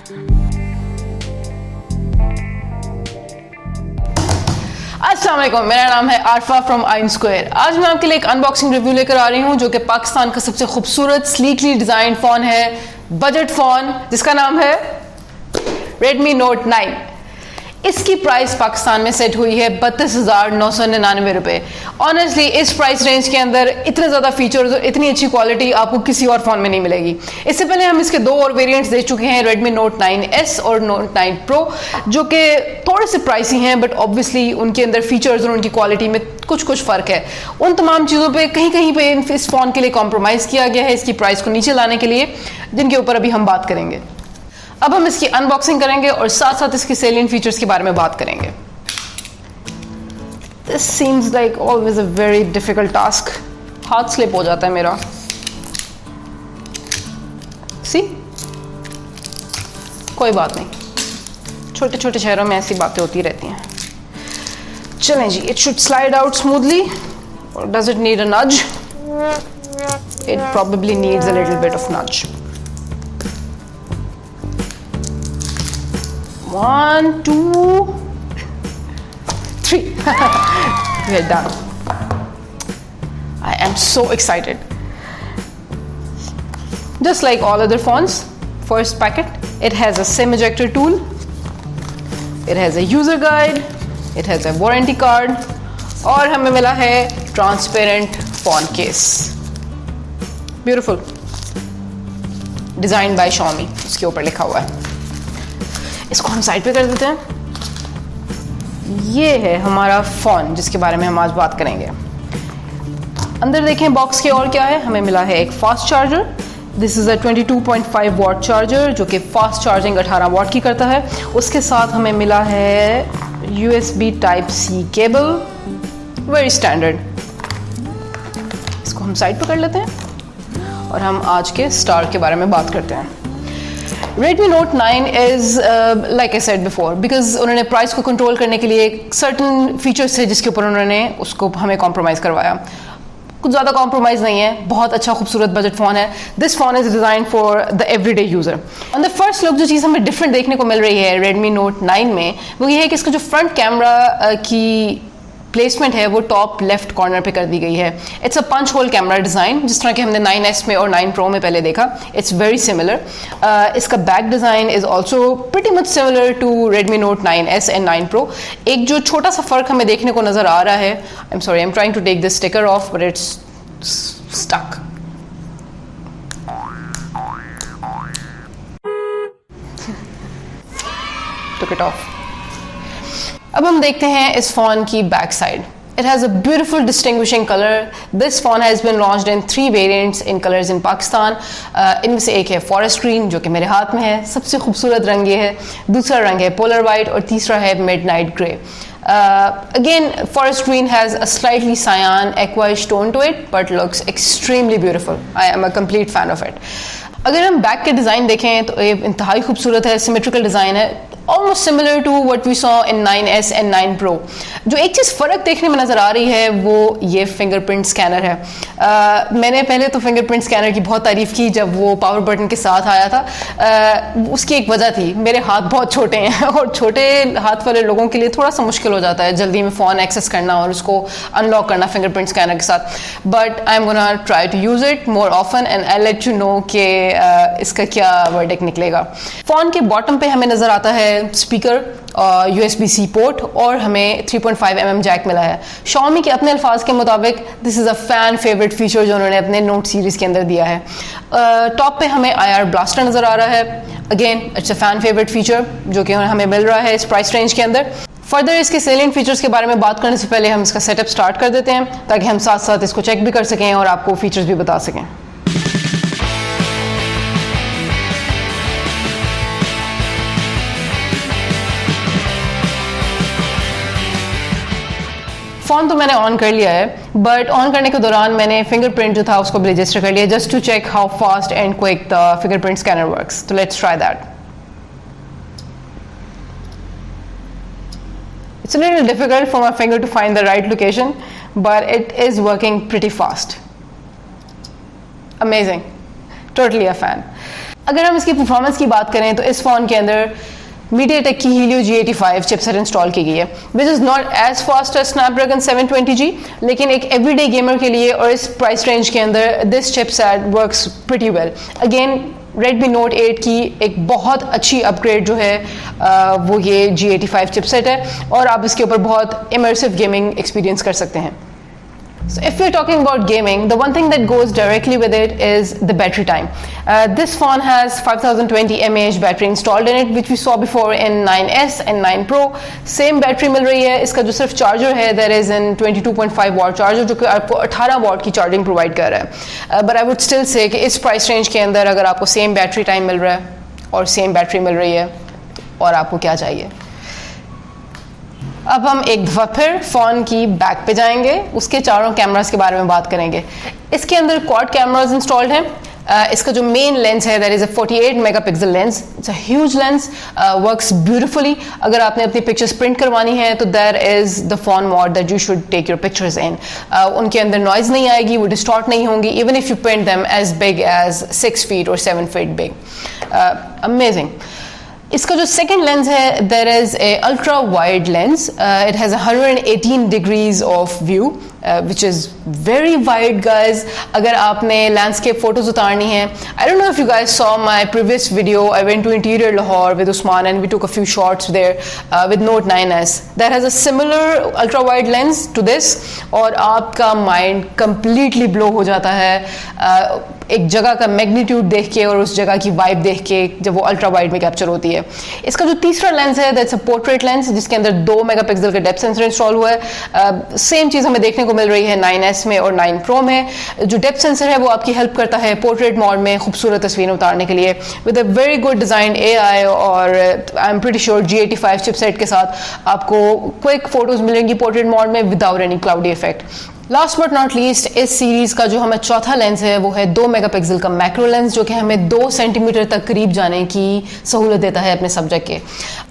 अस्सलाम वालेकुम, मेरा नाम है आरफा फ्रॉम आइन स्क्वायर। आज मैं आपके लिए एक अनबॉक्सिंग रिव्यू लेकर आ रही हूँ जो कि पाकिस्तान का सबसे खूबसूरत स्लीकली डिजाइन फ़ोन है, बजट फ़ोन, जिसका नाम है Redmi Note 9। इसकी प्राइस पाकिस्तान में सेट हुई है 32,999 रुपये। ऑनेस्टली इस प्राइस रेंज के अंदर इतने ज़्यादा फीचर्स और इतनी अच्छी क्वालिटी आपको किसी और फ़ोन में नहीं मिलेगी। इससे पहले हम इसके दो और वेरिएंट्स देख चुके हैं, Redmi Note 9S और Note 9 Pro, जो कि थोड़े से प्राइसी हैं, बट ऑब्वियसली उनके अंदर फीचर्स और उनकी क्वालिटी में कुछ फ़र्क है। उन तमाम चीज़ों पर कहीं पे इस फ़ोन के लिए कॉम्प्रोमाइज़ किया गया है इसकी प्राइस को नीचे लाने के लिए, जिनके ऊपर अभी हम बात करेंगे। अब हम इसकी अनबॉक्सिंग करेंगे और साथ साथ इसके सेलिएंट फीचर्स के बारे में बात करेंगे। This seems like always a very difficult task. हाथ स्लिप हो जाता है मेरा। सी, कोई बात नहीं, छोटे छोटे शहरों में ऐसी बातें होती रहती हैं। चलें जी, it should slide out smoothly. और does it need a nudge? It probably needs a little bit of nudge. 1, 2, 3. We're done. I am so excited. Just like all other phones, first packet, it has a SIM ejector tool, it has a user guide, it has a warranty card, और हमें मिला है transparent phone case. Beautiful. Designed by Xiaomi, उसके ऊपर लिखा हुआ है। इसको हम साइड पे कर देते हैं। ये है हमारा फ़ोन जिसके बारे में हम आज बात करेंगे। अंदर देखें बॉक्स के और क्या है। हमें मिला है एक fast charger. This is a 22.5 watt charger जो कि फास्ट चार्जिंग 18 वॉट की करता है। उसके साथ हमें मिला है USB Type-C cable, very standard. इसको हम साइड पे कर लेते हैं और हम आज के स्टार के बारे में बात करते हैं। Redmi Note 9 is like I said before, because उन्होंने प्राइस को कंट्रोल करने के लिए सर्टन फीचर्स थे जिसके ऊपर उन्होंने उसको हमें कॉम्प्रोमाइज़ करवाया। कुछ ज़्यादा कॉम्प्रोमाइज़ नहीं है, बहुत अच्छा खूबसूरत बजट फ़ोन है। This phone is design for the everyday user. On the first look जो चीज़ हमें डिफरेंट देखने को मिल रही है Redmi Note 9 में, वो ये है कि इसका जो फ्रंट कैमरा की प्लेसमेंट है वो टॉप लेफ्ट कॉर्नर पे कर दी गई है। It's a punch hole camera design, जिस तरह के हमने 9S में और 9 Pro में पहले देखा। It's very similar. इसका back design is also pretty much similar to Redmi Note 9S and 9 Pro। एक जो छोटा सा फ़र्क हमें देखने को नज़र आ रहा है, I am sorry, I am trying to take this sticker off but it's stuck. Took it off. अब हम देखते हैं इस फ़ोन की back side. It has a beautiful distinguishing color. This phone has been launched in 3 variants in colors in Pakistan. इनमें से एक है forest green जो कि मेरे हाथ में है, सबसे खूबसूरत रंग ये है। दूसरा रंग है polar white और तीसरा है midnight grey. Again, forest green has a slightly cyan aquaish tone to it, but looks extremely beautiful. I am a complete fan of it. अगर हम बैक के डिज़ाइन देखें तो ये इंतहाई खूबसूरत है, सिमेट्रिकल डिज़ाइन है, almost similar to what we saw in 9S and 9 Pro। जो एक चीज़ फ़र्क देखने में नज़र आ रही है वो ये फिंगरप्रिंट स्कैनर है। मैंने पहले तो फिंगरप्रिंट स्कैनर की बहुत तारीफ़ की जब वो पावर बटन के साथ आया था। उसकी एक वजह थी, मेरे हाथ बहुत छोटे हैं और छोटे हाथ वाले लोगों के लिए थोड़ा सा मुश्किल हो जाता है जल्दी में फ़ोन एक्सेस करना और उसको अनलॉक करना फिंगरप्रिंट स्कैनर के साथ। But I am gonna try to use it more often and I let you know कि इसका क्या वर्डिक्ट निकलेगा। फ़ोन के बॉटम पे हमें नज़र आता है स्पीकर, USB-C पोर्ट और हमें 3.5mm जैक मिला है। Xiaomi के अपने अल्फाज के मुताबिक this is a fan favourite feature जो उन्होंने अपने नोट सीरीज़ के अंदर दिया है। टॉप पे हमें IR ब्लास्टर नज़र आ रहा है। Again it's a fan favourite feature जो कि हमें मिल रहा है इस प्राइस रेंज के अंदर। फर्दर इसके सेलिएंट फीचर्स के बारे में बात करने से पहले हम इसका सेटअप स्टार्ट कर देते हैं ताकि हम साथ साथ इसको चेक भी कर सकें और आपको फीचर्स भी बता सकें। फ़ोन तो मैंने ऑन कर लिया है, बट ऑन करने के दौरान मैंने फिंगरप्रिंट जो था उसको भी रजिस्टर कर लिया just to check how fast and quick the fingerprint scanner works. तो let's try that. It's a little difficult for my finger to find the right location, but it is working pretty fast. Amazing. Totally a fan. अगर हम इसकी performance की बात करें तो इस phone के अंदर MediaTek की Helio G85 चिपसेट इंस्टॉल की गई है, which is not as fast as Snapdragon 720G, लेकिन एक एवरीडे गेमर के लिए और इस प्राइस रेंज के अंदर this chipset works pretty well. Again Redmi Note 8 की एक बहुत अच्छी अपग्रेड जो है वो ये G85 चिपसेट है और आप इसके ऊपर बहुत इमर्सिव गेमिंग एक्सपीरियंस कर सकते हैं। So if we're talking about gaming, the one thing that goes directly with it is the battery time. This phone has 5020 mAh battery installed in it, which we saw before in 9S and 9 Pro. Same battery मिल रही है। इसका जो सिर्फ charger है there is an 22.5 watt charger जो कि आपको 18 watt की चार्जिंग प्रोवाइड कर रहा है। But I would still say कि इस प्राइस रेंज के अंदर अगर आपको सेम बैटरी टाइम मिल रहा है और सेम बैटरी मिल रही है और आपको क्या चाहिए। अब हम एक दफ़ा फिर फ़ोन की बैक पे जाएंगे, उसके चारों कैमरास के बारे में बात करेंगे। इसके अंदर क्वाड कैमरास इंस्टॉल्ड हैं। इसका जो मेन लेंस है that is a 48 megapixel lens, it's a huge lens, works beautifully. अगर आपने अपनी पिक्चर्स प्रिंट करवानी है तो that is the phone mode that you should take your pictures in. उनके अंदर नॉइज़ नहीं आएगी, वो डिस्टॉर्ट नहीं होंगी, even if you print them as big as 6 feet और 7 feet बिग। अमेजिंग। इसका जो सेकंड लेंस है there is a ultra wide lens, it has 118 degrees of view which is very wide guys. अगर आपने लैंडस्केप फोटोज उतारनी है, I don't know if you guys saw my previous video, I went to interior Lahore with Usman and we took a few shots there with Note 9S that has a similar ultra wide lens to this, और आपका mind completely blow हो जाता है एक जगह का magnitude देख के और उस जगह की वाइब देख के जब वो अल्ट्रा वाइड में कैप्चर होती है। इसका जो तीसरा लेंस है दैट्स अ पोर्ट्रेट लेंस जिसके अंदर 2 मेगापिक्सल का डेप्थ सेंसर इंस्टॉल हुआ है। सेम चीज़ हमें देखने को मिल रही है 9S में और 9 Pro में। जो डेप्थ सेंसर है वो आपकी हेल्प करता है पोर्ट्रेट मोड में खूबसूरत तस्वीरें उतारने के लिए with a very good design AI, और I am pretty sure G85 chipset के साथ आपको क्विक फोटोज मिलेंगी पोर्ट्रेट मोड में without any cloudy effect. Last but not least, इस सीरीज़ का जो हमें चौथा लेंस है वो है 2 मेगापिक्सल का मैक्रो लेंस जो कि हमें 2 सेंटीमीटर तक करीब जाने की सहूलत देता है अपने सब्जेक्ट के।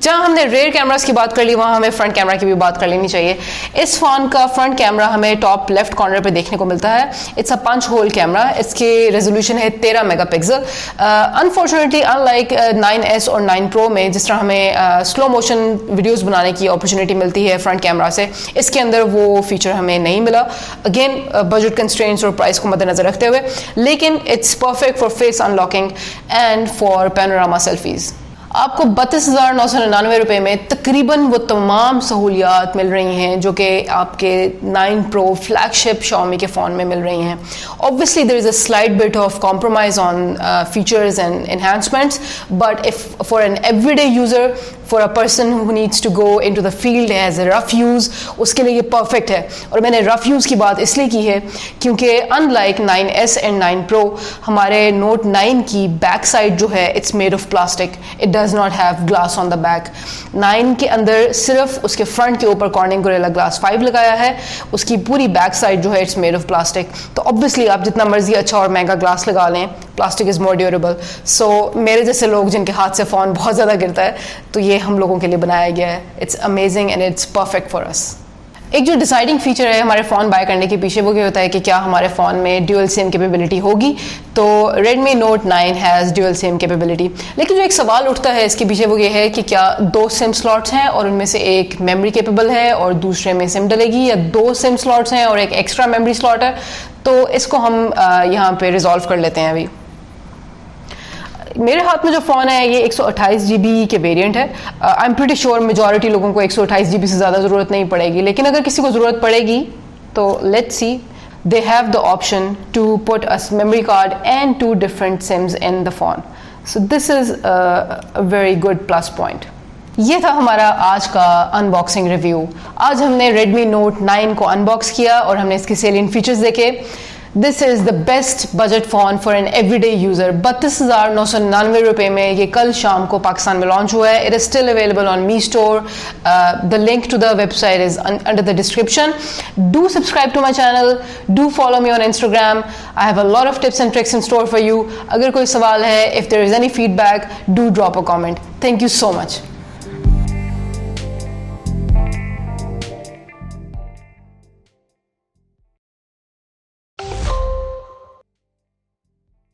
जहाँ हमने रेयर कैमरास की बात कर ली वहाँ हमें फ्रंट कैमरा की भी बात कर लेनी चाहिए। इस फ़ोन का फ्रंट कैमरा हमें टॉप लेफ्ट कॉर्नर पे देखने को मिलता है। It's a punch hole camera, इसके रेजोल्यूशन है 13 मेगापिक्सल। अनफॉर्चुनेटली अनलाइक 9S और 9 Pro में जिस तरह हमें स्लो मोशन वीडियोज़ बनाने की अपॉर्चुनिटी मिलती है फ्रंट कैमरा से, इसके अंदर वो फीचर हमें नहीं मिला। अगेन बजट कंस्ट्रेंट्स और प्राइस को मद्देनजर रखते हुए, लेकिन it's perfect for face unlocking and for panorama selfies. आपको 32,999 रुपये में तकरीबन वो तमाम सहूलियात मिल रही हैं जो कि आपके 9 Pro फ्लैगशिप Xiaomi के फ़ोन में मिल रही हैं। Obviously there is a slight bit of compromise on features and enhancements, but if for an everyday user, for a person who needs to go into the field as a rough use, उसके लिए ये perfect है। और मैंने rough use की बात इसलिए की है क्योंकि अनलाइक 9S एंड 9 Pro हमारे Note 9 की बैक साइड जो है it's made of plastic, it does not have glass on the back. 9 के अंदर सिर्फ उसके फ्रंट के ऊपर Corning Gorilla Glass 5 लगाया है, उसकी पूरी बैक साइड जो है इट्स मेड ऑफ प्लास्टिक। तो ऑब्वियसली आप जितना मर्जी अच्छा और महंगा ग्लास लगा लें, प्लास्टिक इज़ मोर ड्यूरेबल। सो मेरे जैसे लोग जिनके हाथ से फ़ोन बहुत ज़्यादा गिरता है, तो ये हम लोगों के लिए बनाया गया है। It's amazing and it's perfect for us. एक जो डिसाइडिंग फीचर है हमारे फ़ोन बाय करने के पीछे वो क्या होता है कि क्या हमारे फ़ोन में ड्यूअल सिम कैपेबिलिटी होगी। तो Redmi Note 9 has dual SIM capability, लेकिन जो एक सवाल उठता है इसके पीछे वो ये है कि क्या 2 सिम स्लॉट्स हैं और उनमें से एक मेमोरी कैपेबल है और दूसरे में सिम डलेगी, या 2 सिम स्लॉट्स हैं और एक एक्स्ट्रा मेमोरी स्लॉट है। तो इसको हम यहाँ पे रिजॉल्व कर लेते हैं। अभी मेरे हाथ में जो फ़ोन है ये 128 GB के वेरिएंट है। I am pretty sure majority लोगों को 128 GB से ज़्यादा ज़रूरत नहीं पड़ेगी, लेकिन अगर किसी को ज़रूरत पड़ेगी तो let's see, they have the option to put a memory card and 2 different sims in the phone. So this is a very good plus point. ये था हमारा आज का अनबॉक्सिंग रिव्यू। आज हमने Redmi Note 9 को अनबॉक्स किया और हमने इसके सेलिएंट फीचर्स देखे। This is the best budget phone for an everyday user. 32,999 रुपये में ये कल शाम को पाकिस्तान में लॉन्च हुआ है। It is still available on Mi store. The link to the website is under the description. Do subscribe to my channel, do follow me on Instagram. I have a lot of tips and tricks in store for you. अगर कोई सवाल है, if there is any feedback, do drop a comment. Thank you so much.